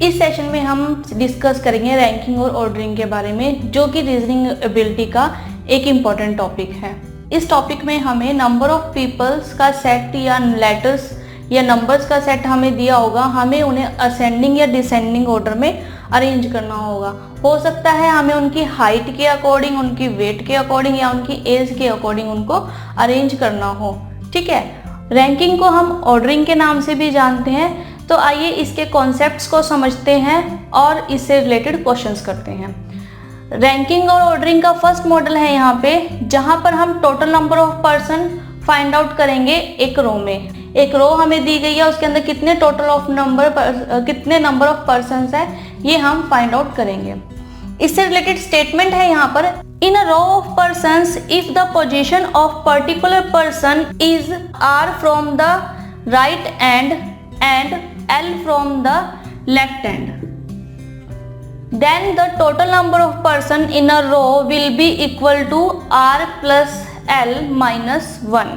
इस सेशन में हम डिस्कस करेंगे रैंकिंग और ऑर्डरिंग के बारे में, जो कि रीजनिंग एबिलिटी का एक इम्पॉर्टेंट टॉपिक है। इस टॉपिक में हमें नंबर ऑफ पीपल्स का सेट या लेटर्स या नंबर्स का सेट हमें दिया होगा, हमें उन्हें असेंडिंग या डिसेंडिंग ऑर्डर में अरेंज करना होगा। हो सकता है हमें उनकी हाइट के अकॉर्डिंग, उनकी वेट के अकॉर्डिंग या उनकी एज के अकॉर्डिंग उनको अरेंज करना हो। ठीक है, रैंकिंग को हम ऑर्डरिंग के नाम से भी जानते हैं। तो आइए इसके कॉन्सेप्ट्स को समझते हैं और इससे रिलेटेड क्वेश्चंस करते हैं। रैंकिंग और ऑर्डरिंग का फर्स्ट मॉडल है यहाँ पे, जहाँ पर हम total number of person find out करेंगे एक रो में। एक रो हमें दी गई है, उसके अंदर कितने कितने नंबर ऑफ पर्सन्स है, ये हम फाइंड आउट करेंगे। इससे रिलेटेड स्टेटमेंट है यहाँ पर, in a row of persons if the position of particular person is R from the right end and L from the left end, then the total number of person in a row will be equal to R plus L minus 1।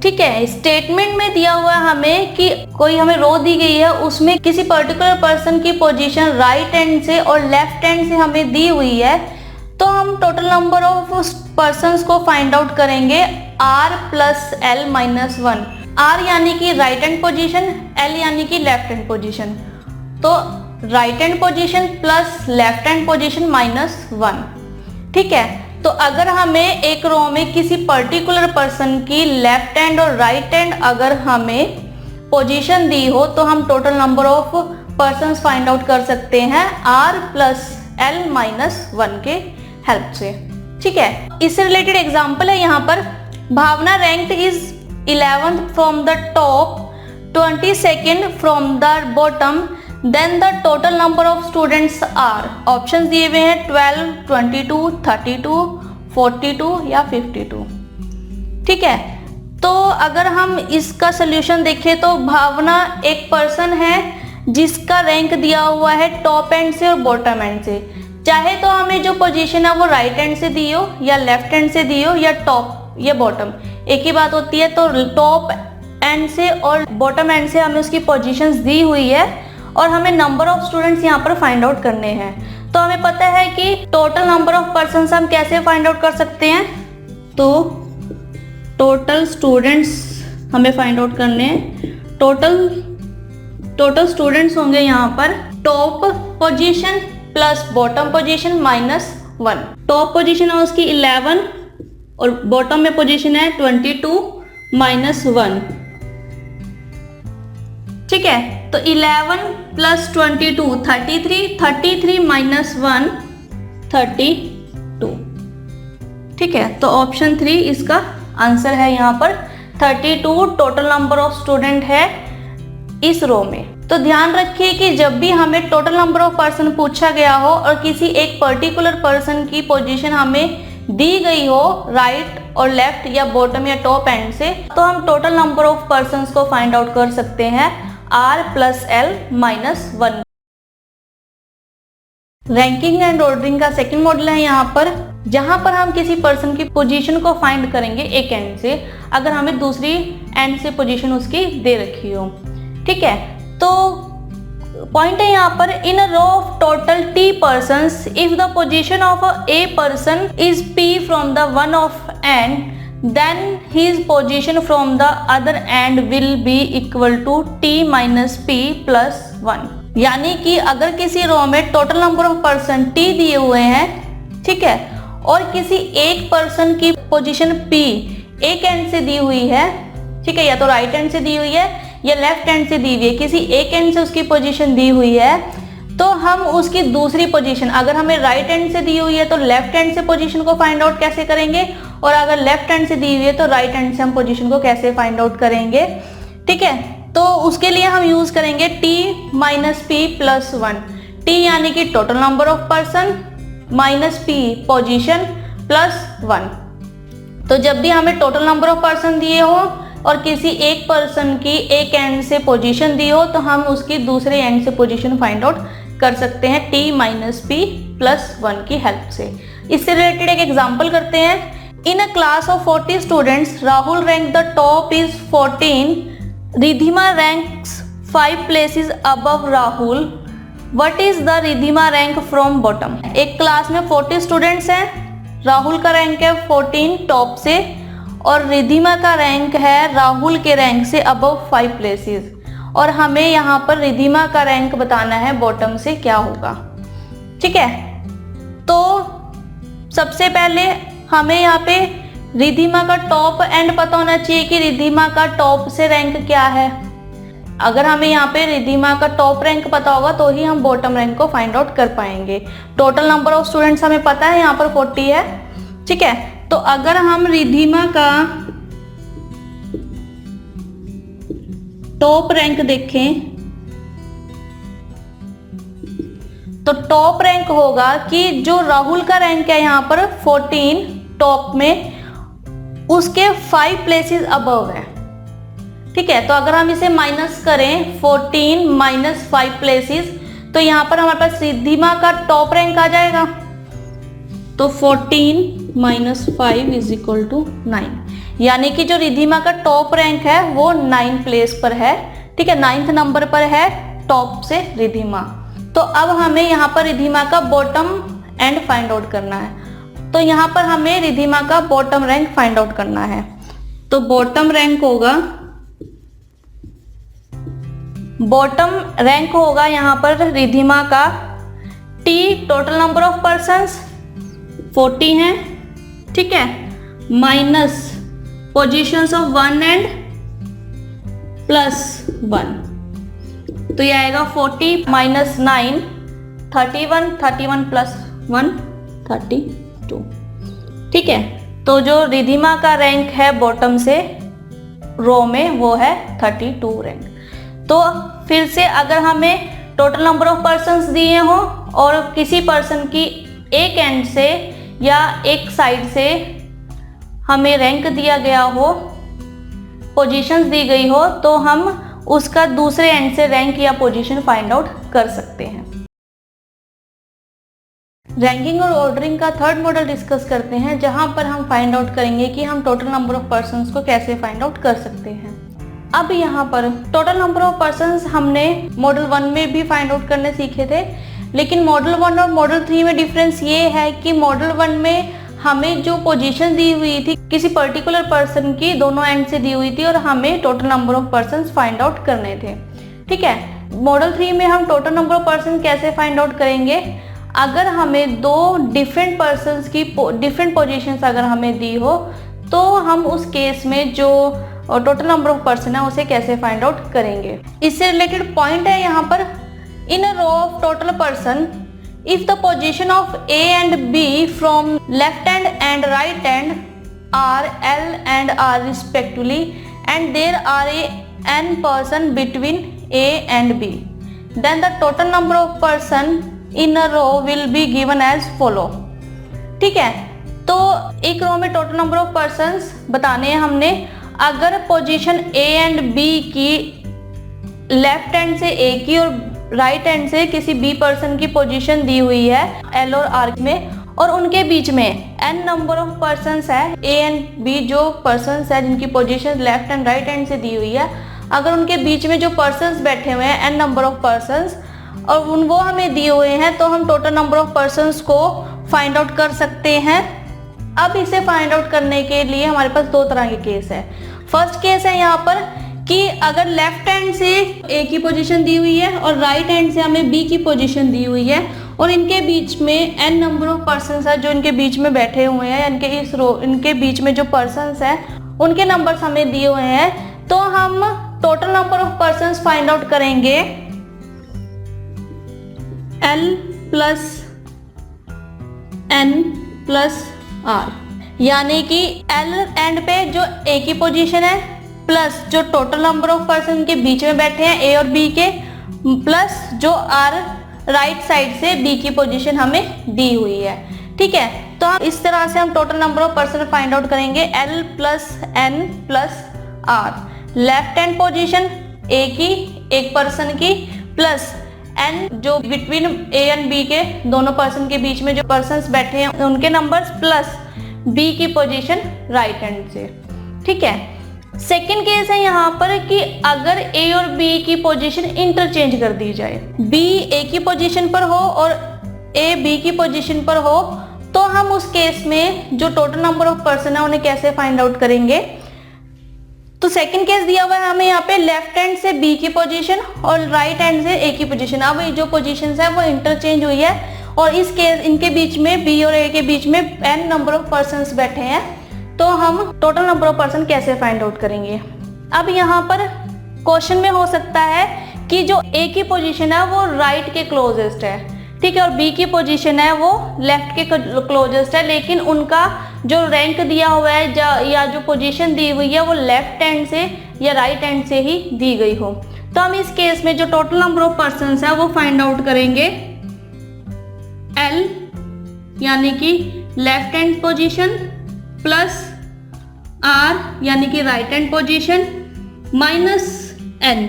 ठीक है, statement में दिया हुआ है हमें कि कोई हमें रो दी गई है, उसमें किसी पर्टिकुलर पर्सन की पोजीशन राइट एंड से और लेफ्ट एंड से हमें दी हुई है। तो हम टोटल नंबर ऑफ पर्सन्स को फाइंड आउट करेंगे R plus L minus 1। R यानी कि राइट हैंड पोजीशन, L यानी कि लेफ्ट हैंड पोजीशन। तो right hand position plus left hand position minus 1। ठीक है, तो अगर हमें एक रो में किसी पर्टिकुलर पर्सन की लेफ्ट हैंड और राइट हैंड अगर हमें पोजीशन दी हो, तो हम total number of persons find out कर सकते हैं R प्लस L माइनस 1 के हेल्प से। ठीक है, इससे रिलेटेड एग्जाम्पल है यहाँ पर, Bhavna ranked is 11th from the top, 22nd from the bottom, then the total number of students are, options दिए हुए हैं 12, 22, 32, 42 या 52। ठीक है, तो अगर हम इसका सोल्यूशन देखें तो भावना एक पर्सन है जिसका रैंक दिया हुआ है टॉप एंड से और बॉटम एंड से। चाहे तो हमें जो पोजीशन है वो राइट एंड से दी हो या लेफ्ट एंड से दी हो या टॉप या बॉटम, एक ही बात होती है। तो टॉप एंड से और बॉटम एंड से हमें उसकी पोजीशंस दी हुई है और हमें नंबर ऑफ स्टूडेंट्स यहाँ पर फाइंड आउट करने हैं। तो हमें पता है कि टोटल नंबर ऑफ पर्सन्स हम कैसे फाइंड आउट कर सकते हैं। तो टोटल स्टूडेंट्स हमें फाइंड आउट करने हैं। टोटल स्टूडेंट्स होंगे यहाँ पर top position plus bottom position minus 1। Top position है उसकी 11 और बॉटम में पोजीशन है 22 माइनस 1। ठीक है, तो 11 प्लस 22 33, 33 माइनस 1 32। ठीक है, तो ऑप्शन 3 इसका आंसर है यहाँ पर। 32 टोटल नंबर ऑफ स्टूडेंट है इस रो में। तो ध्यान रखिए कि जब भी हमें टोटल नंबर ऑफ पर्सन पूछा गया हो और किसी एक पर्टिकुलर पर्सन की पोजीशन हमें दी गई हो राइट और लेफ्ट या बॉटम या टॉप एंड से, तो हम टोटल नंबर ऑफ पर्सन्स को फाइंड आउट कर सकते हैं R plus L minus 1। Ranking and ordering का सेकंड मॉडल है यहाँ पर, जहाँ पर हम किसी पर्सन की पोजीशन को फाइंड करेंगे एक एंड से, अगर हमें दूसरी एंड से पोजीशन उसकी दे रखी हो। ठीक है, तो पॉइंट है यहाँ पर, in a row of total T persons, if the position of A person is P from the one of end, then his position from the other end will be equal to T minus P plus 1। यानी कि अगर किसी रो में total number of person T दिए हुए हैं, ठीक है, और किसी एक पर्सन की पोजीशन P एक एंड से दी हुई है, ठीक है, या तो राइट एंड से दी हुई है या लेफ्ट हैंड से दी हुई है, किसी एक एंड से उसकी पोजीशन दी हुई है, तो हम उसकी दूसरी पोजीशन, अगर हमें राइट हैंड से दी हुई है तो लेफ्ट हैंड से पोजीशन को फाइंड आउट कैसे करेंगे, और अगर लेफ्ट हैंड से दी हुई है तो राइट हैंड से हम पोजीशन को कैसे फाइंड आउट करेंगे। ठीक है, तो उसके लिए हम यूज करेंगे T minus P plus 1। T यानी कि total number of person minus P position plus 1। तो जब भी हमें टोटल नंबर ऑफ पर्सन दिए हो और किसी एक पर्सन की एक एंड से पोजीशन दी हो, तो हम उसकी दूसरे एंड से पोजीशन फाइंड आउट कर सकते हैं T माइनस P प्लस 1 की हेल्प से। इससे रिलेटेड एक एग्जांपल करते हैं। In a class of 40 students, Rahul rank the top is 14, Ridhima ranks 5 places above Rahul, what is the Ridhima rank from bottom. एक क्लास में 40 स्टूडेंट्स हैं, राहुल का रैंक है 14 टॉप से और रिधिमा का रैंक है राहुल के रैंक से अबव 5 प्लेसेस, और हमें यहाँ पर रिधिमा का रैंक बताना है बॉटम से क्या होगा। ठीक है, तो सबसे पहले हमें यहाँ पे रिधिमा का टॉप एंड पता होना चाहिए कि रिधिमा का टॉप से रैंक क्या है। अगर हमें यहाँ पे रिधिमा का टॉप रैंक पता होगा तो ही हम बॉटम रैंक को फाइंड आउट कर पाएंगे। टोटल नंबर ऑफ स्टूडेंट्स हमें पता है यहाँ पर 40 है। ठीक है, तो अगर हम रिधिमा का टॉप रैंक देखें तो टॉप रैंक होगा कि जो राहुल का रैंक है यहाँ पर 14 टॉप में, उसके 5 प्लेसेस अबव है। ठीक है, तो अगर हम इसे माइनस करें 14 माइनस 5 प्लेसेस, तो यहाँ पर हमारे पास रिधिमा का टॉप रैंक आ जाएगा। तो 14 माइनस 5 इज इक्वल टू 9, यानी कि जो रिधिमा का टॉप रैंक है वो 9 प्लेस पर है। ठीक है, 9th नंबर पर है टॉप से रिधिमा। तो अब हमें यहाँ पर रिधिमा का बॉटम एंड फाइंड आउट करना है। तो यहाँ पर हमें रिधिमा का बॉटम रैंक फाइंड आउट करना है। तो बॉटम रैंक होगा यहाँ पर रिधिमा का T, total number of persons 40 हैं। ठीक है, minus positions of 1 and plus 1, तो ये आएगा 40 माइनस 9 31, 31 प्लस 1 32। ठीक है, तो जो रिधिमा का रैंक है बॉटम से रो में वो है 32 रैंक। तो फिर से अगर हमें टोटल नंबर ऑफ पर्सन्स दिए हो और किसी पर्सन की एक एंड से या एक साइड से हमें रैंक दिया गया हो, पोजीशंस दी गई हो, तो हम उसका दूसरे एंड से रैंक या पोजीशन फाइंड आउट कर सकते हैं। रैंकिंग और ऑर्डरिंग का थर्ड मॉडल डिस्कस करते हैं, जहां पर हम फाइंड आउट करेंगे कि हम टोटल नंबर ऑफ पर्सन्स को कैसे फाइंड आउट कर सकते हैं। अब यहाँ पर टोटल नंबर ऑफ पर्सन्स हमने मॉडल 1 में भी फाइंड आउट करने सीखे थे, लेकिन मॉडल 1 और मॉडल 3 में डिफरेंस ये है कि मॉडल 1 में हमें जो पोजीशन दी हुई थी किसी पर्टिकुलर पर्सन की, दोनों एंड से दी हुई थी और हमें total number of persons find out करने थे। ठीक है, मॉडल 3 में हम टोटल नंबर ऑफ पर्सन कैसे फाइंड आउट करेंगे, अगर हमें दो डिफरेंट पर्सन्स की डिफरेंट पोजीशंस अगर हमें दी हो, तो हम उस केस में जो टोटल नंबर ऑफ पर्सन है उसे कैसे फाइंड आउट करेंगे। इससे रिलेटेड पॉइंट है यहाँ पर, in a row of total person if the position of A and B from left hand and right hand are L and R respectively, and there are n person between A and B, then the total number of person in a row will be given as follow। ठीक है, तो एक रो में total number of persons बताने हैं हमने। अगर position A and B की लेफ्ट हैंड से A की और राइट हैंड से किसी बी पर्सन की पोजीशन दी हुई है एल और आर में, और उनके बीच में एन नंबर ऑफ पर्सन्स है, ए एंड बी जो पर्सन्स है जिनकी position left and right hand से दी हुई है, अगर उनके बीच में जो पर्सन्स बैठे हुए हैं एन नंबर ऑफ पर्सन्स और वो हमें दिए हुए हैं, तो हम टोटल नंबर ऑफ पर्सन्स को फाइंड आउट कर सकते हैं। अब इसे फाइंड आउट करने के लिए हमारे पास दो तरह के केस है। फर्स्ट केस है यहाँ पर कि अगर लेफ्ट हैंड से ए की पोजीशन दी हुई है और राइट हैंड से हमें बी की पोजीशन दी हुई है, और इनके बीच में एन नंबर ऑफ पर्सन्स है जो इनके बीच में बैठे हुए हैं, इनके बीच में जो पर्सन्स हैं उनके नंबर्स हमें दिए हुए हैं, तो हम total number of persons find out करेंगे L plus N plus R, यानी कि एल एंड पे जो ए की पोजीशन है प्लस जो टोटल नंबर ऑफ पर्सन के बीच में बैठे हैं ए और बी के, प्लस जो आर राइट साइड से बी की पोजीशन हमें दी हुई है। ठीक है, तो हम इस तरह से हम total number of person find out करेंगे L plus N plus R. Left hand position A की एक पर्सन की प्लस एन जो बिटवीन ए एंड बी के दोनों पर्सन के बीच में जो पर्सन्स बैठे हैं उनके नंबर्स, प्लस बी की पोजीशन राइट हैंड से। ठीक है, सेकेंड केस है यहाँ पर कि अगर ए और बी की पोजीशन इंटरचेंज कर दी जाए, बी ए की पोजीशन पर हो और ए बी की पोजीशन पर हो, तो हम उस केस में जो टोटल नंबर ऑफ पर्सन है उन्हें कैसे फाइंड आउट करेंगे। तो सेकंड केस दिया हुआ है हमें यहाँ पे लेफ्ट हैंड से बी की पोजीशन और राइट हैंड से ए की पोजीशन। अब ये जो पोजीशंस है वो इंटरचेंज हुई है और इस केस इनके बीच में बी और ए के बीच में n नंबर ऑफ पर्सन्स बैठे हैं, तो हम टोटल नंबर ऑफ पर्सन कैसे फाइंड आउट करेंगे। अब यहाँ पर क्वेश्चन में हो सकता है कि जो ए की पोजीशन है वो राइट के क्लोजेस्ट है, ठीक है, और बी की पोजीशन है वो लेफ्ट के क्लोजेस्ट है, लेकिन उनका जो रैंक दिया हुआ है या जो पोजीशन दी हुई है वो लेफ्ट हैंड से या राइट हैंड से ही दी गई हो। तो हम इस केस में जो टोटल नंबर ऑफ पर्सन्स है वो फाइंड आउट करेंगे L यानी कि left hand position plus R यानी कि right hand position minus N,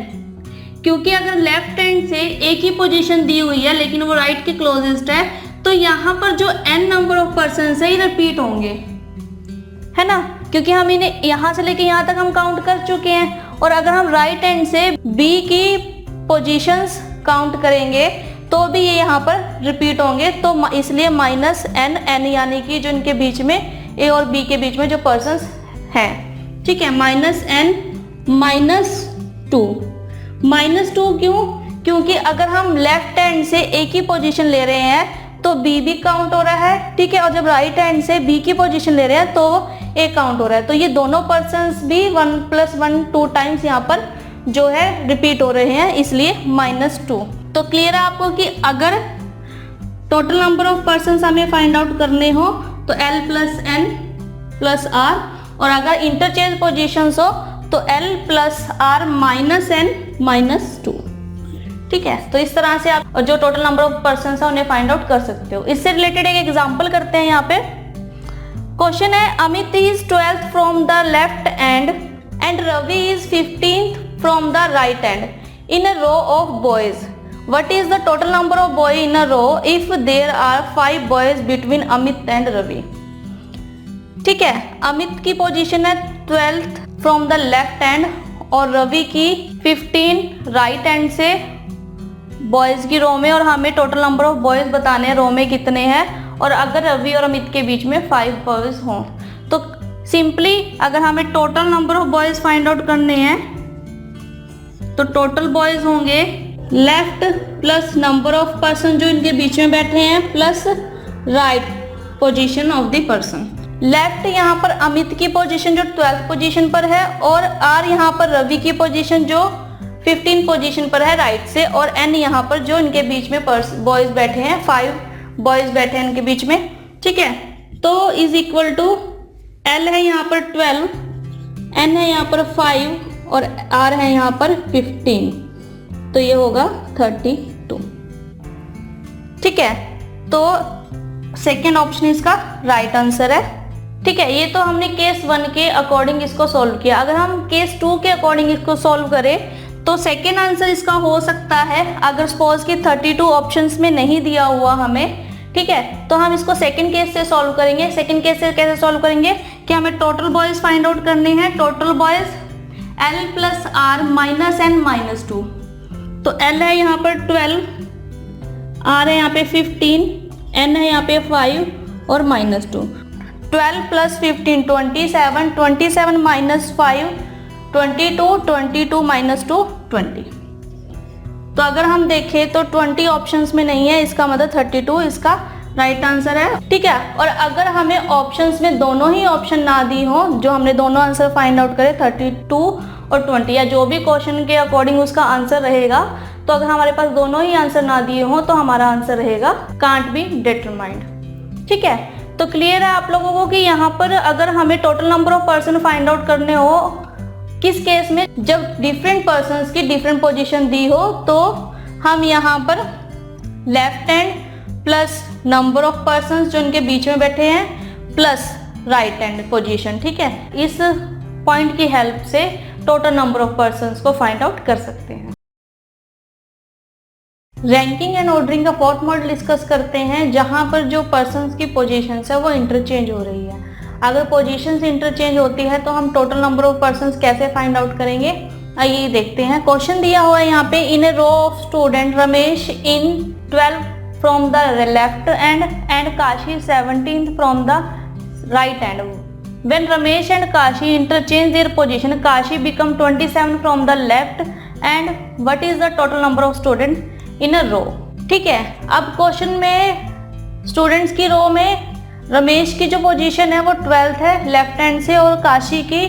क्योंकि अगर लेफ्ट हैंड से ए की पोजीशन दी हुई है लेकिन वो राइट के क्लोजेस्ट है, तो यहाँ पर जो n नंबर ऑफ पर्सन्स है ये रिपीट होंगे, है ना, क्योंकि हम इन्हें यहाँ से लेके यहाँ तक हम काउंट कर चुके हैं। और अगर हम राइट हैंड से b की पोजीशंस काउंट करेंगे तो भी ये यहाँ पर रिपीट होंगे, तो इसलिए माइनस n यानी कि जो इनके बीच में ए और बी के बीच में जो पर्सन्स हैं, ठीक है, माइनस n -2 क्यों, क्योंकि अगर हम लेफ्ट हैंड से ए की पोजीशन ले रहे हैं तो बी भी काउंट हो रहा है, ठीक है, और जब राइट हैंड से बी की पोजीशन ले रहे हैं तो ए काउंट हो रहा है, तो ये दोनों पर्सन्स भी 1 + 1 2 टाइम्स यहाँ पर जो है रिपीट हो रहे हैं, इसलिए -2। तो क्लियर है आपको कि अगर टोटल नंबर ऑफ पर्सन्स हमें फाइंड आउट करने हो तो L + N + R, और अगर इंटरचेंज पोजीशंस हो तो L + R -N -2, ठीक है। तो इस तरह से आप जो टोटल नंबर ऑफ पर्सन्स है उन्हें फाइंड आउट कर सकते हो। इससे रिलेटेड एक एग्जांपल करते हैं। यहाँ पे क्वेश्चन है, Amit is 12th from the left hand and Ravi is 15th from the right hand in a row of boys. What is the total number of boys in a row if there are 5 boys between Amit and Ravi. ठीक है, अमित की position है 12th from the left hand और रवि की 15 right hand से boys की रो में, और हमें टोटल नंबर ऑफ बॉयज बताने हैं रो में कितने हैं, और अगर रवि और अमित के बीच में 5 बॉयज हों तो सिंपली अगर हमें total number of boys find out करने हैं तो टोटल बॉयज होंगे left plus number of person जो इनके बीच में बैठे हैं plus right position of the person. Left यहाँ पर अमित की पोजीशन जो 12th पोजीशन पर है, और आर यहाँ पर रवि की पोजीशन जो 15 पोजीशन पर है राइट से, और एन यहाँ पर जो इनके बीच में बॉयज बैठे हैं 5 बॉयज बैठे हैं इनके बीच में, ठीक है। तो इज इक्वल टू एल है यहाँ पर 12, एन है यहाँ पर 5 और आर है यहाँ पर 15, तो ये होगा 32, ठीक है। तो सेकेंड ऑप्शन इसका राइट आंसर है, ठीक है। ये तो हमने केस 1 के अकॉर्डिंग इसको सॉल्व किया। अगर हम केस 2 के अकॉर्डिंग इसको सॉल्व करें तो सेकेंड आंसर इसका हो सकता है, अगर सपोज कि 32 ऑप्शंस में नहीं दिया हुआ हमें, ठीक है, तो हम इसको सेकेंड केस से सॉल्व करेंगे। सेकेंड केस से कैसे सॉल्व करेंगे कि हमें टोटल बॉयज फाइंड आउट करने हैं। Total boys L + R -N -2, तो L है यहाँ पर 12, R है यहाँ पे 15, N है यहाँ पे 5 और -2। 12 + 15 27, 27 - 5 22, 22 - 2 20। तो अगर हम देखें तो 20 ऑप्शंस में नहीं है, इसका मतलब 32 इसका राइट आंसर है, ठीक है। और अगर हमें ऑप्शंस में दोनों ही ऑप्शन ना दी हो, जो हमने दोनों आंसर फाइंड आउट करे 32 और 20, या जो भी क्वेश्चन के अकॉर्डिंग उसका आंसर रहेगा, तो अगर हमारे पास दोनों ही आंसर ना दिए हो तो हमारा आंसर रहेगा कांट बी डिटरमाइंड, ठीक है। तो क्लियर है आप लोगों को कि यहाँ पर अगर हमें total number of person find out करने हो, किस केस में, जब डिफरेंट पर्सन्स की डिफरेंट पोजीशन दी हो, तो हम यहाँ पर left hand plus number of persons जो इनके बीच में बैठे हैं प्लस राइट हैंड पोजीशन, ठीक है, इस पॉइंट की हेल्प से टोटल नंबर ऑफ पर्सन्स को फाइंड आउट कर सकते हैं। रैंकिंग एंड ऑर्डरिंग का 4th मॉडल डिस्कस करते हैं, जहां पर जो पर्सन्स की पोजीशंस है वो इंटरचेंज हो रही है। अगर पोजीशंस इंटरचेंज होती है तो हम टोटल नंबर ऑफ पर्सन्स कैसे फाइंड आउट करेंगे, आइए देखते हैं। क्वेश्चन दिया हुआ है यहाँ पे, in a row of student Ramesh in 12 from the left end Kashi 17 from the right end. When Ramesh and Kashi interchange their position, Kashi become 27 from the left end what is the total number of student in a row. ठीक है, अब question में students की रो में रमेश की जो position है वो 12th है लेफ्ट हैंड से और काशी की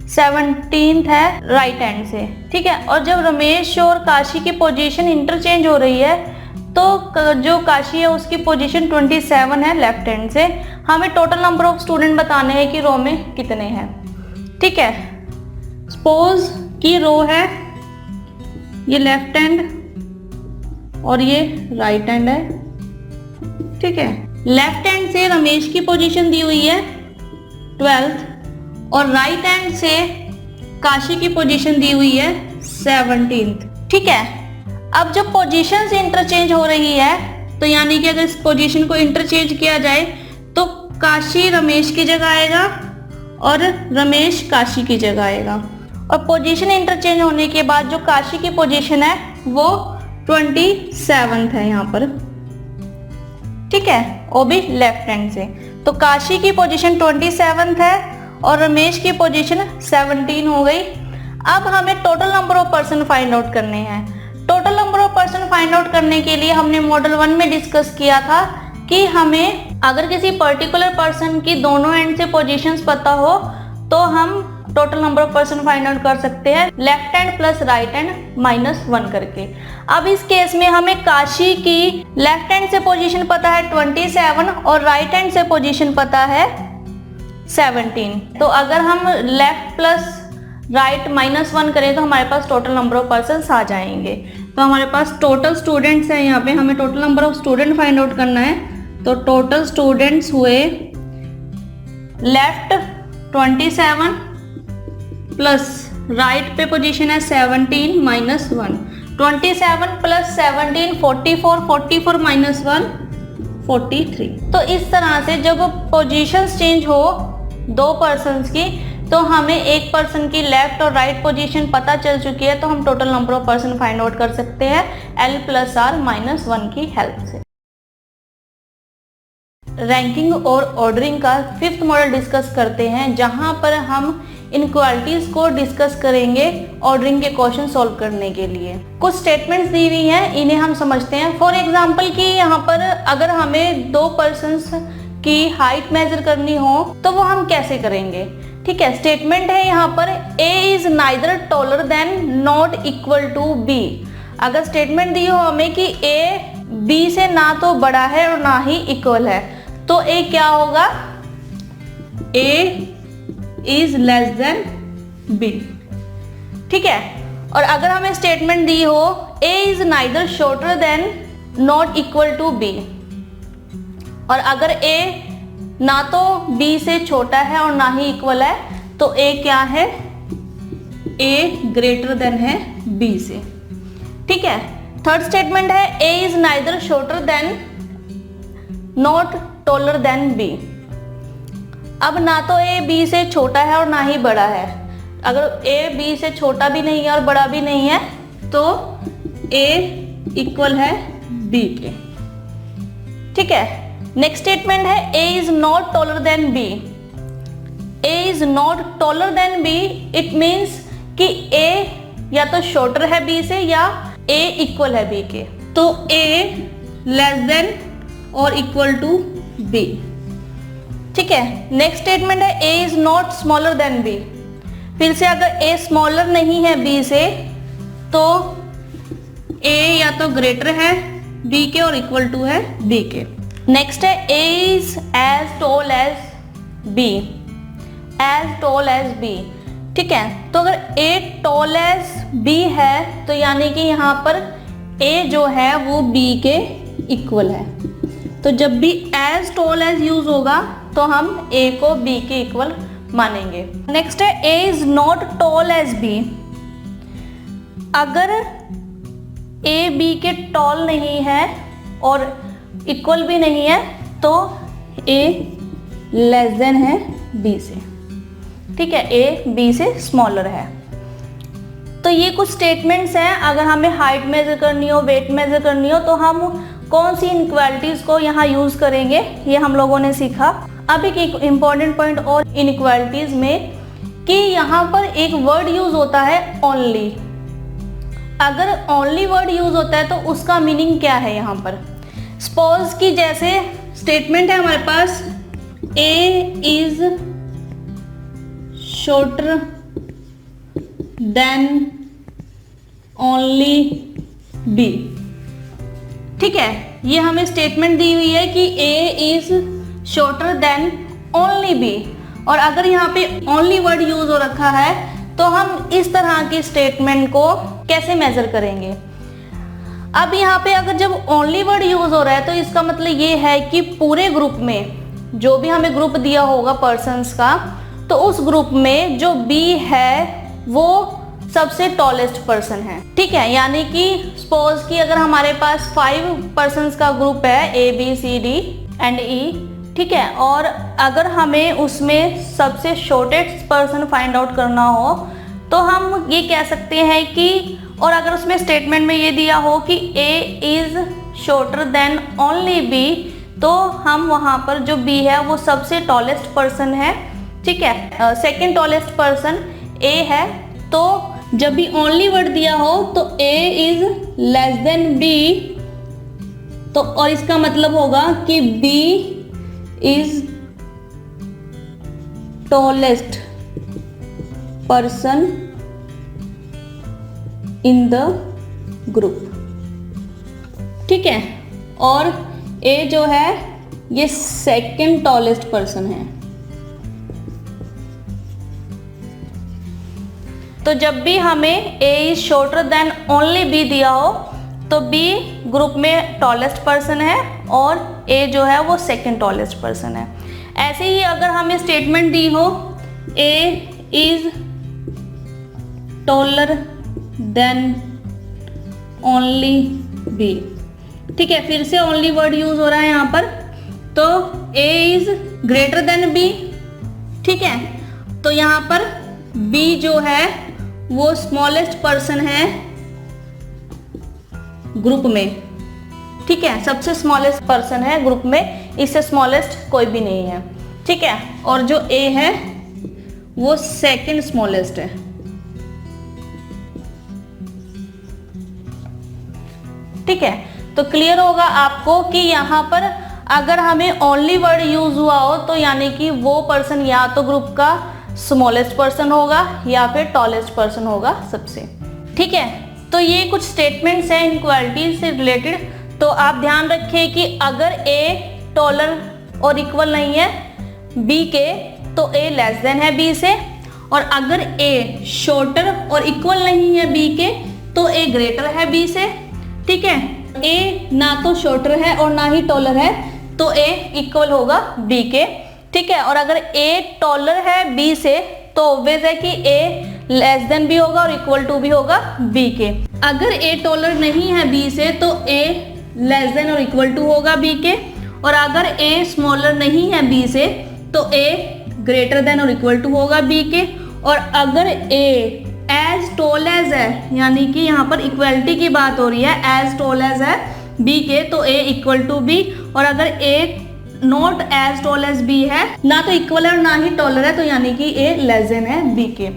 17th है राइट हैंड से। ठीक है, और जब रमेश और काशी की पोजीशन इंटरचेंज हो रही है तो जो काशी है उसकी पोजीशन 27 है लेफ्ट हैंड से। हमें टोटल नंबर ऑफ स्टूडेंट बताने हैं कि रो में कितने हैं। ठीक है, सपोज की रो है ये लेफ्ट हैंड और ये राइट हैंड है। ठीक है, लेफ्ट हैंड से रमेश की पोजीशन दी हुई है 12th और राइट हैंड से काशी की पोजीशन दी हुई है 17th। ठीक है, अब जब पोजीशन से इंटरचेंज हो रही है तो यानी कि अगर इस पोजीशन को इंटरचेंज किया जाए तो काशी रमेश की जगह आएगा और रमेश काशी की जगह आएगा। और पोजीशन इंटरचेंज होने के बाद जो काशी की पोजीशन है वो 27th है यहाँ पर। ठीक है, वो भी लेफ्ट हैंड से। तो काशी की पोजीशन 27th है और रमेश की पोजीशन 17 हो गई। अब हमें total number of person find out करने हैं। Total number of person find out करने के लिए हमने मॉडल 1 में डिस्कस किया था कि हमें अगर किसी पर्टिकुलर पर्सन की दोनों एंड से पोजीशंस पता हो तो हम total number of person find out कर सकते हैं left hand plus right hand -1 करके। अब इस केस में हमें काशी की लेफ्ट हैंड से पोजीशन पता है 27 और राइट हैंड से पोजीशन पता है 17। तो अगर हम लेफ्ट प्लस राइट -1 करें तो हमारे पास टोटल नंबर ऑफ पर्सन्स आ जाएंगे। तो हमारे पास टोटल स्टूडेंट्स हैं, यहाँ पे हमें total number of student find out करना है। तो टोटल स्टूडेंट्स हुए लेफ्ट 27 प्लस राइट पे पोजीशन है 17 -1। 27 प्लस 17 44, 44 -1 43। तो इस तरह से जब पोजीशंस चेंज हो दो पर्सन्स की तो हमें एक पर्सन की लेफ्ट और राइट पोजीशन पता चल चुकी है, तो हम total number of person find out कर सकते हैं L + R -1 की हेल्प से। रैंकिंग और ऑर्डरिंग का 5th मॉडल डिस्कस करते हैं, जहां पर हम इनक्वालिटीज को डिस्कस करेंगे ऑर्डरिंग के क्वेश्चन सॉल्व करने के लिए। कुछ स्टेटमेंट्स दी हुई हैं, इन्हें हम समझते हैं। फॉर एग्जांपल कि यहाँ पर अगर हमें दो पर्सन्स की हाइट मेजर करनी हो तो वो हम कैसे करेंगे। ठीक है, स्टेटमेंट है यहाँ पर A is neither taller than not equal to B। अगर स्टेटमेंट दी हो हमें कि A B से ना तो बड़ा है और ना ही इक्वल है तो A क्या होगा, A is less then B। ठीक है, और अगर हमें स्टेटमेंट दी हो A is neither shorter than not equal to B, और अगर A ना तो B से छोटा है और ना ही इक्वल है तो A क्या है, A ग्रेटर देन है B से। ठीक है, थर्ड स्टेटमेंट है A is neither shorter than not taller than B। अब ना तो A B से छोटा है और ना ही बड़ा है। अगर A B से छोटा भी नहीं है और बड़ा भी नहीं है तो A इक्वल है B के। ठीक है, नेक्स्ट स्टेटमेंट है A is not taller than B। A is not taller than B, it means कि A या तो शॉर्टर है B से या A इक्वल है B के। तो A लेस देन और इक्वल टू B। ठीक है, नेक्स्ट स्टेटमेंट है A is not smaller than B। फिर से अगर A स्मॉलर नहीं है B से तो A या तो ग्रेटर है B के और इक्वल टू है B के। नेक्स्ट है A is as tall as B, as tall as B। ठीक है, तो अगर A टॉल एज B है तो यानी कि यहाँ पर A जो है वो B के इक्वल है। तो जब भी एज टॉल एज यूज होगा तो हम A को B के इक्वल मानेंगे। नेक्स्ट है A is not tall as B। अगर A B के टॉल नहीं है और इक्वल भी नहीं है तो A लेस देन है बी से, ठीक है, ए बी से स्मॉलर है। तो ये कुछ स्टेटमेंट्स हैं। अगर हमें हाइट मेजर करनी हो, वेट मेजर करनी हो, तो हम कौन सी इनइक्वालिटीज को यहाँ यूज करेंगे, ये हम लोगों ने सीखा। अब एक इम्पॉर्टेंट पॉइंट और इनइक्वालिटीज में कि यहाँ पर एक वर्ड यूज होता है ओनली। अगर ओनली वर्ड यूज होता है तो उसका मीनिंग क्या है यहाँ पर। सपोज कि जैसे स्टेटमेंट है हमारे पास A is shorter than only B, ठीक है, ये हमें स्टेटमेंट दी हुई है कि A is shorter than only B, और अगर यहाँ पे ओनली वर्ड यूज हो रखा है तो हम इस तरह की स्टेटमेंट को कैसे मेजर करेंगे। अब यहाँ पे अगर जब ओनली वर्ड यूज हो रहा है तो इसका मतलब ये है कि पूरे ग्रुप में जो भी हमें ग्रुप दिया होगा पर्सन्स का, तो उस ग्रुप में जो बी है वो सबसे टॉलेस्ट पर्सन है, ठीक है। यानी कि सपोज कि अगर हमारे पास 5 पर्सन्स का ग्रुप है A B C D and E, ठीक है, और अगर हमें उसमें सबसे शॉर्टेस्ट पर्सन फाइंड आउट करना हो तो हम ये कह सकते हैं कि, और अगर उसमें स्टेटमेंट में ये दिया हो कि A is shorter than only B, तो हम वहाँ पर जो बी है वो सबसे टॉलेस्ट पर्सन है, ठीक है, सेकेंड टॉलेस्ट पर्सन ए है। तो जब भी ओनली वर्ड दिया हो तो A is less than B, तो और इसका मतलब होगा कि B is tallest person in the group, ठीक है, और ए जो है ये सेकेंड टॉलेस्ट पर्सन है। तो जब भी हमें A is shorter than only B दिया हो तो बी ग्रुप में टॉलेस्ट पर्सन है और ए जो है वो सेकेंड टॉलेस्ट पर्सन है। ऐसे ही अगर हमें स्टेटमेंट दी हो A is taller than only B, ठीक है, फिर से ओनली वर्ड यूज हो रहा है यहाँ पर, तो A is greater then B, ठीक है, तो यहाँ पर बी जो है वो स्मॉलेस्ट पर्सन है ग्रुप में, ठीक है, सबसे स्मॉलेस्ट पर्सन है ग्रुप में, इससे स्मॉलेस्ट कोई भी नहीं है, ठीक है, और जो ए है वो सेकंड स्मॉलेस्ट है, ठीक है। तो क्लियर होगा आपको कि यहाँ पर अगर हमें ओनली वर्ड यूज हुआ हो तो यानी कि वो पर्सन या तो ग्रुप का स्मॉलेस्ट पर्सन होगा या फिर टॉलेस्ट पर्सन होगा सबसे, ठीक है। तो ये कुछ स्टेटमेंट्स हैं इनइक्वालिटी से रिलेटेड। तो आप ध्यान रखें कि अगर ए टॉलर और इक्वल नहीं है बी के तो ए लेस देन है बी से, और अगर ए शॉर्टर और इक्वल नहीं है बी के तो ए ग्रेटर है बी से, ठीक है। ए ना तो शॉर्टर है और ना ही टॉलर है तो ए इक्वल होगा बी के, ठीक है। और अगर ए टॉलर है बी से तो ऑब्वियस है कि ए लेस देन बी होगा और इक्वल टू भी होगा बी के। अगर ए टॉलर नहीं है बी से तो ए लेस देन और इक्वल टू होगा बी के, और अगर ए स्मॉलर नहीं है बी से तो ए ग्रेटर देन और इक्वल टू होगा बी के, और अगर ए एज टॉल एज है, यानी कि यहाँ पर इक्वलिटी की बात हो रही है, एज टॉल एज है बी के तो ए इक्वल टू बी, और अगर A not as tall as B है, ना तो इक्वल है और ना ही टॉलर है, तो यानी कि ए लेस देन है बी के।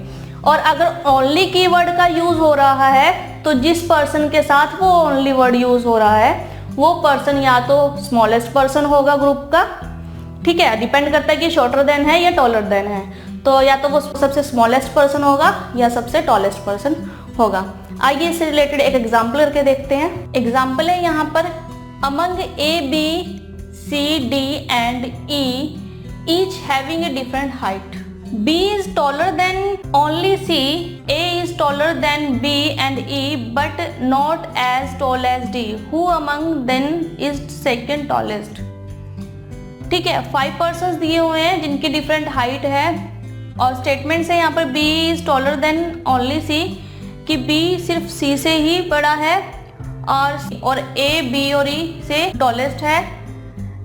और अगर ओनली कीवर्ड का यूज हो रहा है तो जिस पर्सन के साथ वो ओनली वर्ड यूज हो रहा है वो पर्सन या तो स्मॉलेस्ट पर्सन होगा ग्रुप का, ठीक है, डिपेंड करता है कि शॉर्टर देन है या टॉलर देन है, तो या तो वो सबसे स्मॉलेस्ट पर्सन होगा या सबसे टॉलेस्ट पर्सन होगा। आइए इससे रिलेटेड एक एग्जाम्पल करके देखते हैं। एग्जाम्पल है यहाँ पर, among A B C D and E each having a different height, B is taller than only C, A is taller than B and E but not as tall as D. Who among them is second tallest? ठीक है, 5 persons दिए हुए हैं जिनकी different height है और statement है यहाँ पर B is taller than only C कि B सिर्फ C से ही बड़ा है और A, B और E से टॉलेस्ट है,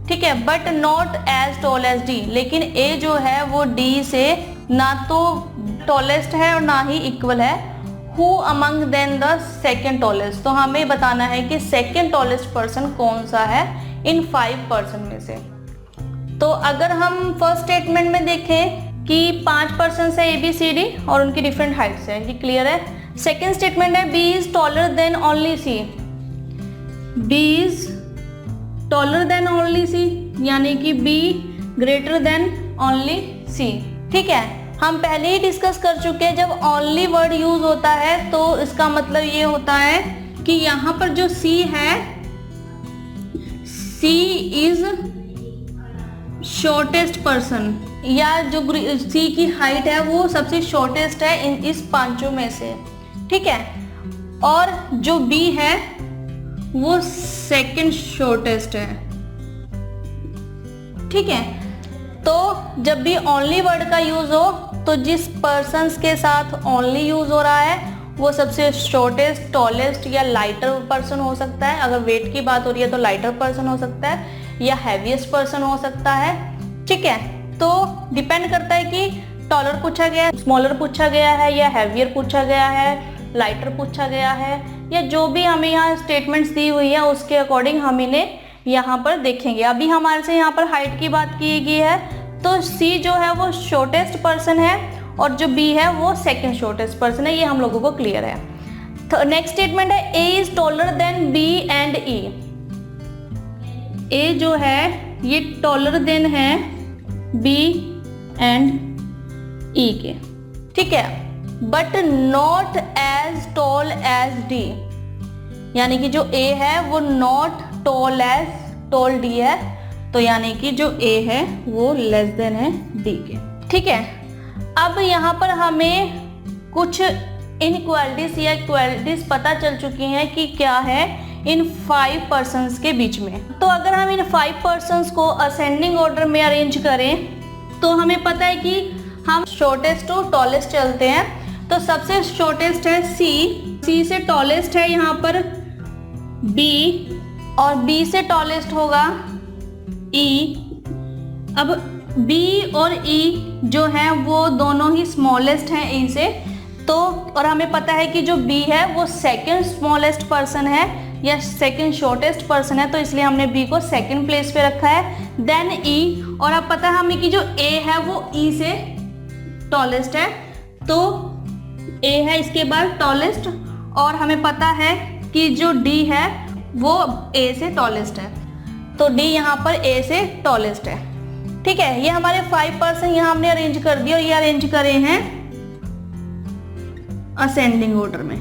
ठीक है, but not as tall as D, लेकिन ए जो है वो डी से ना तो टॉलेस्ट है और ना ही इक्वल है। Who among then the second tallest, तो हमें बताना है कि सेकेंड टॉलेस्ट पर्सन कौन सा है इन 5 पर्सन में से। तो अगर हम फर्स्ट स्टेटमेंट में देखें कि 5 पर्सन है ए बी सी डी और उनकी डिफरेंट हाइट्स है, ये क्लियर है। सेकेंड स्टेटमेंट है B is taller than only C, B is taller than only C, यानी कि B greater than only C. ठीक है, हम पहले ही डिस्कस कर चुके हैं, जब ओनली वर्ड यूज होता है तो इसका मतलब ये होता है कि यहाँ पर जो सी है, सी इज शॉर्टेस्ट पर्सन, या जो सी की हाइट है वो सबसे शॉर्टेस्ट है इस पांचों में से। ठीक है, और जो बी है वो सेकंड शॉर्टेस्ट है। ठीक है, तो जब भी ओनली वर्ड का यूज हो तो जिस पर्सन्स के साथ ओनली यूज हो रहा है वो सबसे शॉर्टेस्ट, टॉलेस्ट या लाइटर पर्सन हो सकता है। अगर वेट की बात हो रही है तो लाइटर पर्सन हो सकता है या हैवीएस्ट पर्सन हो सकता है। ठीक है, तो डिपेंड करता है कि टॉलर पूछा गया है, स्मॉलर पूछा गया है, या हैवियर पूछा गया है, लाइटर पूछा गया है, या जो भी हमें यहाँ स्टेटमेंट्स दी हुई है उसके अकॉर्डिंग हम इन्हें यहाँ पर देखेंगे। अभी हमारे से यहाँ पर हाइट की बात की गई है, तो सी जो है वो शॉर्टेस्ट पर्सन है और जो बी है वो सेकंड शॉर्टेस्ट पर्सन है, ये हम लोगों को क्लियर है। तो नेक्स्ट स्टेटमेंट है A is taller than B and E. A जो है ये टॉलर देन है बी एंड ई के। ठीक है, but not as tall as D, यानी कि जो ए है वो not tall as tall D है, तो यानी कि जो ए है वो लेस देन है डी के। ठीक है, अब यहाँ पर हमें कुछ इनइक्वालिटीज या इक्वालिटीज पता चल चुकी हैं कि क्या है इन 5 पर्सन्स के बीच में। तो अगर हम इन 5 पर्सन्स को असेंडिंग ऑर्डर में अरेंज करें तो हमें पता है कि हम शॉर्टेस्ट टू टॉलेस्ट चलते हैं। तो सबसे शॉर्टेस्ट है सी, सी से टॉलेस्ट है यहाँ पर बी, और बी से टॉलेस्ट होगा ई। अब बी और ई जो है वो दोनों ही स्मॉलेस्ट हैं ए से, तो और हमें पता है कि जो बी है वो सेकंड स्मॉलेस्ट पर्सन है या सेकंड शॉर्टेस्ट पर्सन है, तो इसलिए हमने बी को सेकंड प्लेस पे रखा है, देन ई। और अब पता है हमें कि जो ए है वो ई से टॉलेस्ट है, तो ए है इसके बाद टॉलेस्ट, और हमें पता है कि जो डी है वो ए से टॉलेस्ट है, तो डी यहाँ पर ए से टॉलेस्ट है। ठीक है, ये हमारे 5 पर्सन यहाँ हमने अरेंज कर दिए, और ये अरेंज करे हैं असेंडिंग ऑर्डर में।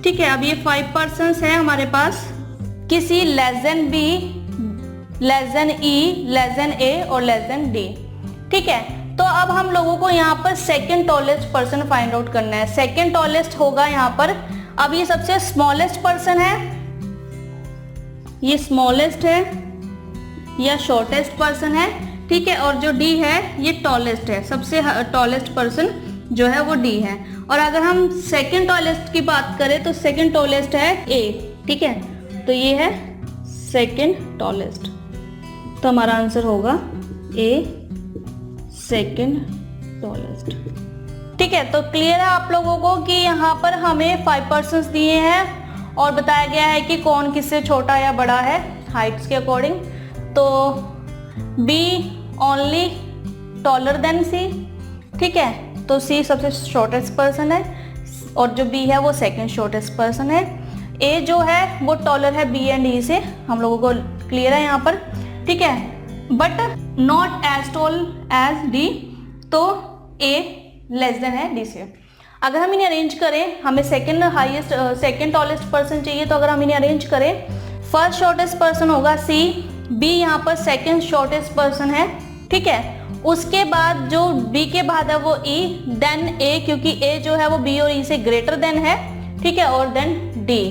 ठीक है, अब ये 5 पर्सन्स हैं हमारे पास, किसी less than B, less than E, less than A और लेस देन डी। ठीक है, तो अब हम लोगों को यहाँ पर second tallest person find out करना है। सेकंड टॉलेस्ट होगा यहाँ पर, अब ये सबसे स्मॉलेस्ट पर्सन है, ये स्मॉलेस्ट है या शॉर्टेस्ट पर्सन है। ठीक है, और जो डी है ये टॉलेस्ट है, सबसे टॉलेस्ट पर्सन जो है वो डी है। और अगर हम सेकंड टॉलेस्ट की बात करें तो सेकंड टॉलेस्ट है ए। ठीक है, तो ये है सेकंड टॉलेस्ट, तो हमारा आंसर होगा ए सेकंड टॉलेस्ट। ठीक है, तो क्लियर है आप लोगों को कि यहाँ पर हमें 5 पर्सन्स दिए हैं और बताया गया है कि कौन किससे छोटा या बड़ा है हाइट्स के अकॉर्डिंग। तो बी ओनली टॉलर देन सी। ठीक है, तो सी सबसे शॉर्टेस्ट पर्सन है और जो बी है वो सेकंड शॉर्टेस्ट पर्सन है। ए जो है वो टॉलर है बी एंड ई से, हम लोगों को क्लियर है यहाँ पर। ठीक है, but not as tall as D, तो ए लेस देन है डी से। अगर हम इन्हें अरेंज करें, हमें second highest second tallest person चाहिए, तो अगर हम इन्हें अरेंज करें, फर्स्ट शॉर्टेस्ट पर्सन होगा सी, बी यहाँ पर सेकंड शॉर्टेस्ट पर्सन है। ठीक है, उसके बाद जो बी के बाद है वो ई, देन ए, क्योंकि ए जो है वो बी और ई से ग्रेटर देन है। ठीक है, और देन डी।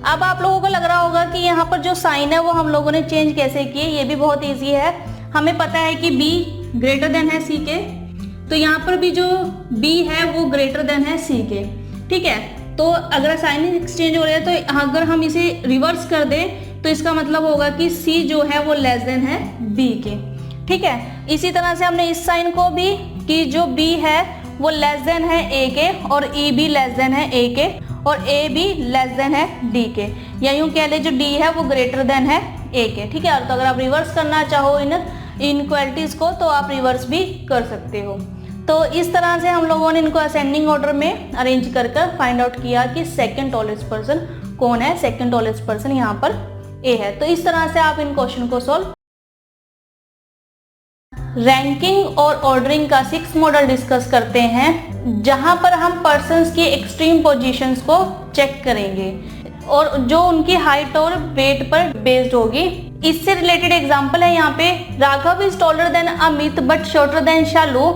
अब आप लोगों को लग रहा होगा कि यहाँ पर जो साइन है वो हम लोगों ने चेंज कैसे किए, ये भी बहुत ईजी है। हमें पता है कि बी ग्रेटर देन है सी के, तो यहाँ पर भी जो बी है वो ग्रेटर देन है सी के। ठीक है, तो अगर साइन एक्सचेंज हो रहा है तो अगर हम इसे रिवर्स कर दें तो इसका मतलब होगा कि सी जो है वो लेस देन है बी के। ठीक है, इसी तरह से हमने इस साइन को भी कि जो बी है वो लेस देन है ए के और ई भी लेस देन है ए के और ए भी लेस देन है डी के, या यूं कह ले जो डी है वो ग्रेटर देन है ए के। ठीक है, तो अगर आप रिवर्स करना चाहो इन इनइक्वालिटीज को तो आप रिवर्स भी कर सकते हो। तो इस तरह से हम लोगों ने इनको असेंडिंग ऑर्डर में अरेंज कर फाइंड आउट किया कि सेकंड टॉलेस्ट पर्सन कौन है। सेकंड टॉलेस्ट पर्सन यहाँ पर ए है। तो इस तरह से आप इन क्वेश्चन को सॉल्व। रैंकिंग और ऑर्डरिंग का 6 मॉडल डिस्कस करते हैं, जहां पर हम पर्सन्स की एक्सट्रीम पोजीशंस को चेक करेंगे और जो उनकी हाइट और वेट पर बेस्ड होगी। इससे रिलेटेड एग्जांपल है यहाँ पे, Raghav is taller than Amit but shorter than Shalu,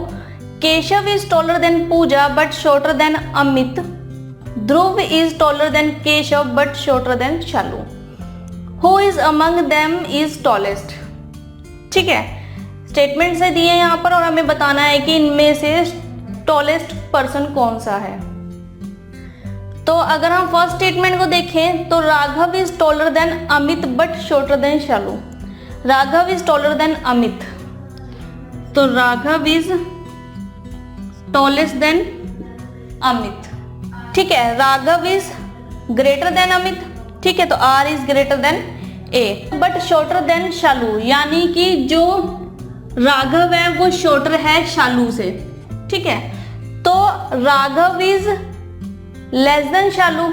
Keshav is taller than Pooja but shorter than Amit, Dhruv is taller than Keshav but shorter than Shalu, who is among them is tallest. ठीक है, स्टेटमेंट से दिए यहाँ पर और हमें बताना है कि इनमें से टॉलेस्ट पर्सन कौन सा है। तो अगर हम फर्स्ट स्टेटमेंट को देखें तो Raghav is taller than Amit but shorter than Shalu. Raghav is taller than Amit, तो Raghav is tallest than Amit. ठीक है, Raghav is greater than Amit. ठीक है, तो R is greater than A but shorter than Shalu, यानी कि जो राघव है वो शॉर्टर है शालू से। ठीक है, तो Raghav is less than Shalu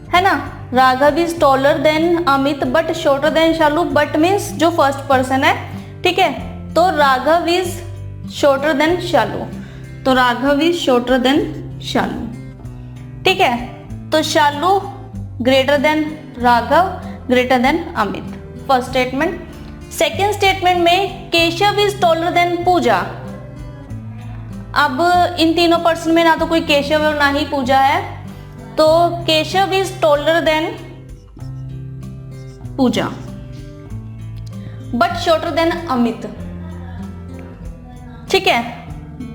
है ना। Raghav is taller than Amit but shorter than Shalu, but means जो फर्स्ट पर्सन है। ठीक है, तो Raghav is shorter than Shalu, तो Raghav is shorter than Shalu. ठीक है, तो Shalu greater than Raghav greater than Amit, first statement. Second statement में Keshav is taller than Pooja. अब इन तीनों पर्सन में ना तो कोई केशव है और ना ही पूजा है, तो Keshav is taller than Pooja but shorter than Amit. ठीक है,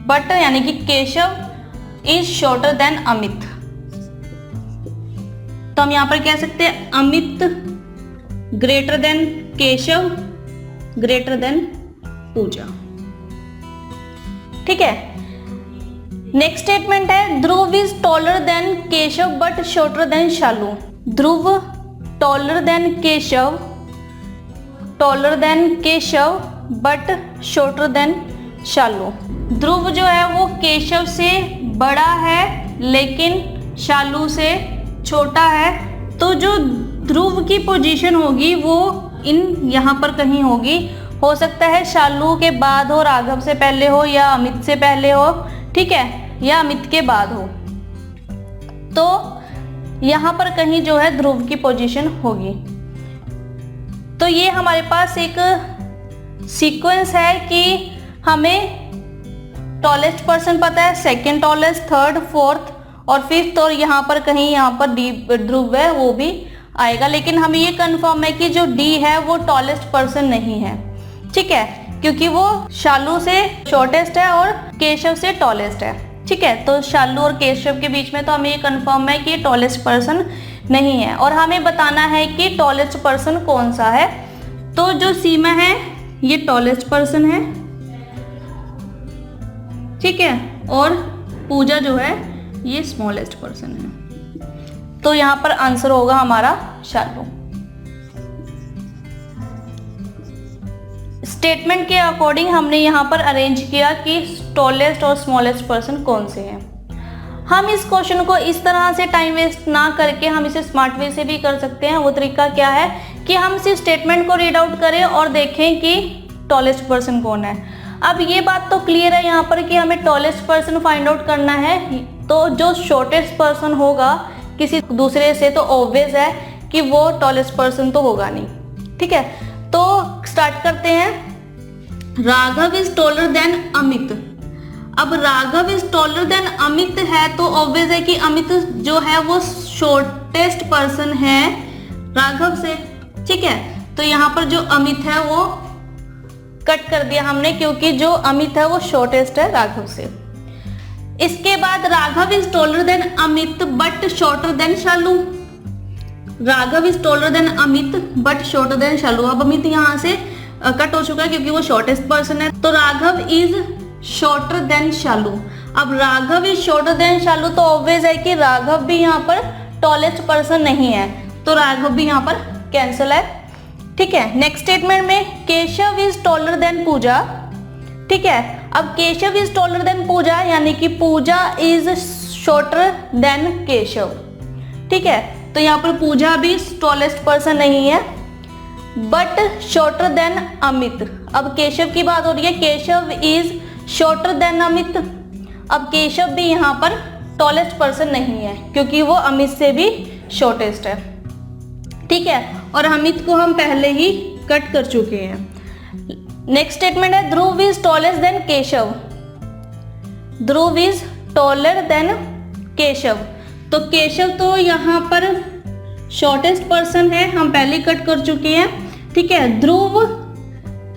बट यानी कि Keshav is shorter than Amit, तो हम यहां पर कह सकते हैं Amit greater than Keshav greater than Pooja. ठीक है, नेक्स्ट स्टेटमेंट है Dhruv is taller than Keshav but shorter than Shalu. Dhruv taller than Keshav but shorter than Shalu. Dhruv जो है वो केशव से बड़ा है लेकिन शालू से छोटा है, तो जो ध्रुव की पोजीशन होगी वो इन यहाँ पर कहीं होगी। हो सकता है शालू के बाद हो, राघव से पहले हो, या अमित से पहले हो। ठीक है, या अमित के बाद हो, तो यहाँ पर कहीं जो है ध्रुव की पोजीशन होगी। तो ये हमारे पास एक सीक्वेंस है कि हमें टॉलेस्ट पर्सन पता है, सेकंड टॉलेस्ट, थर्ड, फोर्थ और फिफ्थ, और यहाँ पर कहीं यहाँ पर डी ध्रुव है वो भी आएगा, लेकिन हमें ये कंफर्म है कि जो डी है वो टॉलेस्ट पर्सन नहीं है। ठीक है, क्योंकि वो शालू से शॉर्टेस्ट है और केशव से टॉलेस्ट है। ठीक है, तो शालू और केशव के बीच में तो हमें ये कंफर्म है कि ये टॉलेस्ट पर्सन नहीं है, और हमें बताना है कि टॉलेस्ट पर्सन कौन सा है। तो जो सीमा है ये टॉलेस्ट पर्सन है। ठीक है, और पूजा जो है ये स्मॉलेस्ट पर्सन है, तो यहां पर आंसर होगा हमारा शालू। स्टेटमेंट के अकॉर्डिंग हमने यहाँ पर अरेंज किया कि टॉलेस्ट और स्मॉलेस्ट पर्सन कौन से हैं। हम इस क्वेश्चन को इस तरह से टाइम वेस्ट ना करके हम इसे स्मार्ट वे से भी कर सकते हैं। वो तरीका क्या है कि हम सिर्फ स्टेटमेंट को रीड आउट करें और देखें कि टॉलेस्ट पर्सन कौन है। अब ये बात तो क्लियर है यहाँ पर कि हमें टॉलेस्ट पर्सन फाइंड आउट करना है, तो जो शॉर्टेस्ट पर्सन होगा किसी दूसरे से तो ऑब्वियस है कि वो टॉलेस्ट पर्सन तो होगा नहीं। ठीक है, तो स्टार्ट करते हैं। Raghav is taller than Amit. अब Raghav is taller than Amit है तो ऑब्वियस है कि अमित जो है वो शॉर्टेस्ट पर्सन है राघव से। ठीक है, तो यहाँ पर जो अमित है वो कट कर दिया हमने, क्योंकि जो अमित है वो शॉर्टेस्ट है राघव से। इसके बाद Raghav is taller than Amit but shorter than Shalu. Raghav is taller than Amit but shorter than Shalu. अब अमित यहाँ से कट हो चुका है क्योंकि वो शॉर्टेस्ट पर्सन है, तो Raghav is shorter than Shalu. अब Raghav is shorter than Shalu तो ऑब्वियस है कि राघव भी यहाँ पर टॉलेस्ट पर्सन नहीं है, तो राघव भी यहाँ पर कैंसिल है। ठीक है, नेक्स्ट स्टेटमेंट में Keshav is taller than Pooja. ठीक है, अब केशव इज टॉलर देन पूजा यानी कि पूजा इज शॉर्टर देन केशव। ठीक है, तो यहाँ पर पूजा भी टॉलेस्ट पर्सन नहीं है बट शॉर्टर देन अमित। अब केशव की बात हो रही है, Keshav is shorter than Amit. अब केशव भी यहाँ पर टॉलेस्ट पर्सन नहीं है क्योंकि वो अमित से भी शॉर्टेस्ट है। ठीक है, और अमित को हम पहले ही कट कर चुके हैं। नेक्स्ट स्टेटमेंट है Dhruv is tallest than Keshav. Dhruv is taller than Keshav, तो केशव तो यहाँ पर शॉर्टेस्ट पर्सन है, हम पहले कट कर चुके हैं। ठीक है, Dhruv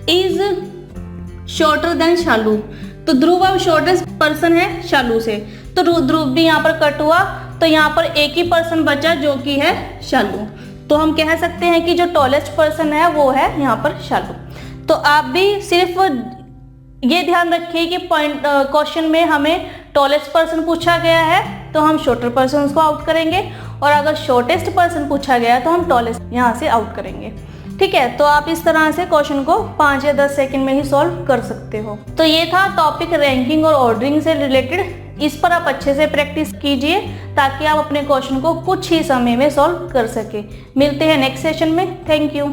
is shorter than Shalu, तो ध्रुव अब शॉर्टेस्ट पर्सन है शालू से, तो ध्रुव भी यहाँ पर कट हुआ, तो यहाँ पर एक ही पर्सन बचा जो कि है शालू। तो हम कह सकते हैं कि जो टॉलेस्ट पर्सन है वो है यहाँ पर शालू। तो आप भी सिर्फ ये ध्यान रखिए कि पॉइंट क्वेश्चन में हमें टॉलेस्ट पर्सन पूछा गया है तो हम शॉर्टर पर्सन को आउट करेंगे, और अगर शॉर्टेस्ट पर्सन पूछा गया है तो हम टॉलेस्ट यहाँ से आउट करेंगे। ठीक है, तो आप इस तरह से क्वेश्चन को 5 या 10 सेकंड में ही सॉल्व कर सकते हो। तो ये था टॉपिक रैंकिंग और ऑर्डरिंग से रिलेटेड। इस पर आप अच्छे से प्रैक्टिस कीजिए ताकि आप अपने क्वेश्चन को कुछ ही समय में सॉल्व कर सके। मिलते हैं नेक्स्ट सेशन में। Thank you.